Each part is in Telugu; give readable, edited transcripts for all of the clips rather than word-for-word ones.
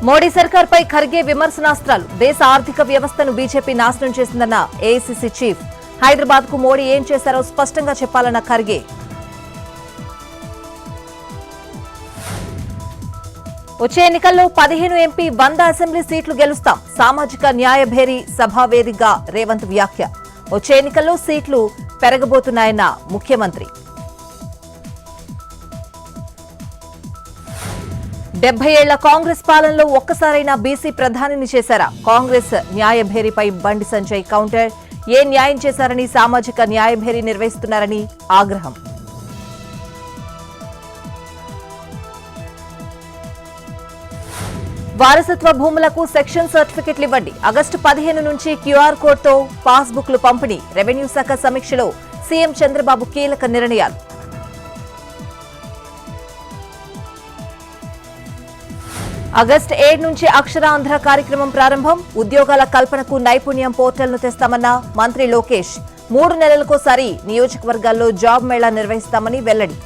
మోడీ సర్కార్పై ఖర్గే విమర్శనాస్త్రాలు. దేశ ఆర్థిక వ్యవస్థను బీజేపీ నాశనం చేసిందన్న ఏఐసీసీ చీఫ్. హైదరాబాద్ కు మోడీ ఏం చేశారో స్పష్టంగా చెప్పాలన్న ఖర్గే. వచ్చే ఎన్నికల్లో 15 ఎంపీ 100 అసెంబ్లీ సీట్లు గెలుస్తాం. సామాజిక న్యాయ భేరీ సభా వేదికగా రేవంత్ వ్యాఖ్య. వచ్చే ఎన్నికల్లో సీట్లు పెరగబోతున్నాయన్న ముఖ్యమంత్రి. 70 ఏళ్ల కాంగ్రెస్ పాలనలో ఒక్కసారైనా బీసీ ప్రధానిని చేశారా? కాంగ్రెస్ న్యాయ భేరీపై బండి సంజయ్ కౌంటర్. ఏ న్యాయం చేశారని సామాజిక న్యాయ భేరీ నిర్వహిస్తున్నారని ఆగ్రహం. వారసత్వ భూములకు సెక్షన్ సర్టిఫికెట్లు ఇవ్వండి. ఆగస్టు 15 నుంచి క్యూఆర్ కోడ్తో పాస్బుక్లు పంపిణీ. రెవెన్యూ శాఖ సమీక్షలో సీఎం చంద్రబాబు కీలక నిర్ణయాలు. ఆగస్టు 7 నుంచి అక్షరాంధ్ర కార్యక్రమం ప్రారంభం. ఉద్యోగాల కల్పనకు నైపుణ్యం పోర్టల్ను తెస్తామన్న మంత్రి లోకేష్. 3 నెలలకోసారి నియోజకవర్గాల్లో జాబ్ మేళా నిర్వహిస్తామని వెల్లడి.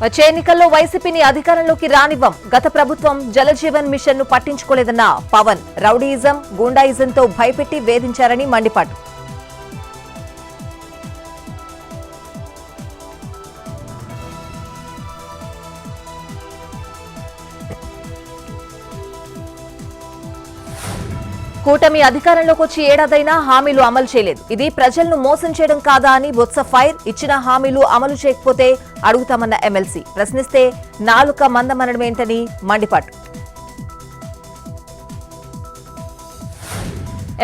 వచ్చే ఎన్నికల్లో వైసీపీని అధికారంలోకి రానివ్వం. గత ప్రభుత్వం జలజీవన్ మిషన్ ను పట్టించుకోలేదన్న పవన్. రౌడీయిజం, గూండాయిజంతో భయపెట్టి వేధించారని మండిపాటు. కూటమి అధికారంలోకి వచ్చి ఏడాదైనా హామీలు అమలు చేయలేదు. ఇది ప్రజలను మోసం చేయడం కాదా అని బొత్స ఫైర్. ఇచ్చిన హామీలు అమలు చేయకపోతే అడుగుతామన్న ఎమ్మెల్సీ. ప్రశ్నిస్తే నాలుక మందమనడమేంటని మండిపాటు.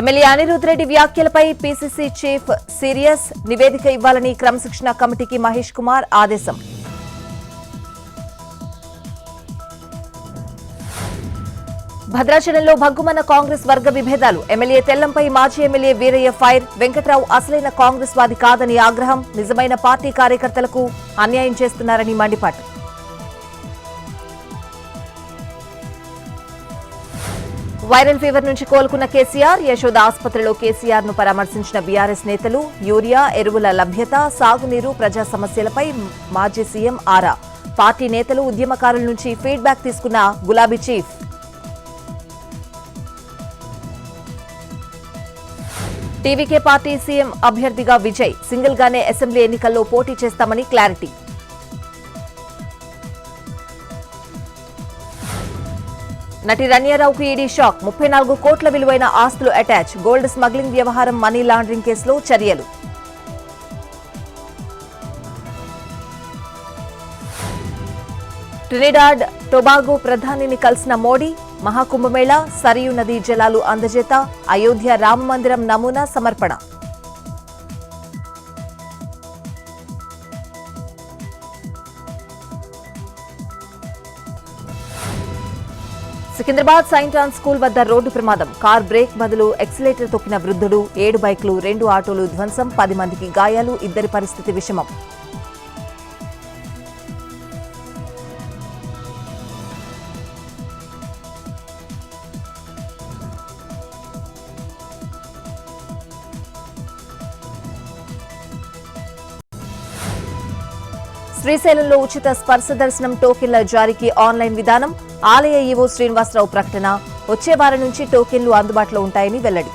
ఎమ్మెల్యే అనిరుద్ రెడ్డి వ్యాఖ్యలపై పీసీసీ చీఫ్ సీరియస్. నివేదిక ఇవ్వాలని క్రమశిక్షణ కమిటీకి మహేష్ కుమార్ ఆదేశం. భద్రాచలంలో భగ్గుమన్న కాంగ్రెస్ వర్గ విభేదాలు. ఎమ్మెల్యే తెల్లంపై మాజీ ఎమ్మెల్యే వీరయ్య ఫైర్. వెంకట్రావు అసలైన కాంగ్రెస్ వాది కాదని ఆగ్రహం. నిజమైన పార్టీ కార్యకర్తలకు అన్యాయం చేస్తున్నారని మండిపాటు. వైరల్ ఫీవర్ నుంచి కోలుకున్న కేసీఆర్. యశోద ఆసుపత్రిలో కేసీఆర్ ను పరామర్శించిన బీఆర్ఎస్ నేతలు. యూరియా, ఎరువుల లభ్యత, సాగునీరు, ప్రజా సమస్యలపై మాజీ సీఎం ఆరా. పార్టీ నేతలు, ఉద్యమకారుల నుంచి ఫీడ్బ్యాక్ తీసుకున్న గులాబీ చీఫ్. టీవీకే పార్టీ సీఎం అభ్యర్థిగా విజయ్. సింగిల్ గానే అసెంబ్లీ ఎన్నికల్లో పోటీ చేస్తామని క్లారిటీ. నటి రన్యారావుకు ఈడీ షాక్. 34 కోట్ల విలువైన ఆస్తులు అటాచ్. గోల్డ్ స్మగ్లింగ్ వ్యవహారం, మనీ లాండరింగ్ కేసులో చర్యలు. ట్రినిడాడ్ టొబాగో ప్రధానిని కలిసిన మోడీ. మహాకుంభమేళా, సరియు నదీ జలాలు అందజేత. అయోధ్య రామ మందిరం నమూనా సమర్పణ. సికింద్రాబాద్ సెయింట్ ఆన్ స్కూల్ వద్ద రోడ్డు ప్రమాదం. కార్ బ్రేక్ బదులు ఎక్సిలేటర్ తొక్కిన వృద్ధుడు. 7 బైక్లు, 2 ఆటోలు ధ్వంసం. 10 మందికి గాయాలు. 2 పరిస్థితి విషమం. శ్రీశైలంలో ఉచిత స్పర్శ దర్శనం టోకెన్ల జారీకి ఆన్లైన్ విధానం. ఆలయ ఈవో శ్రీనివాసరావు ప్రకటన. వచ్చే వారం నుంచి టోకెన్లు అందుబాటులో ఉంటాయని వెల్లడి.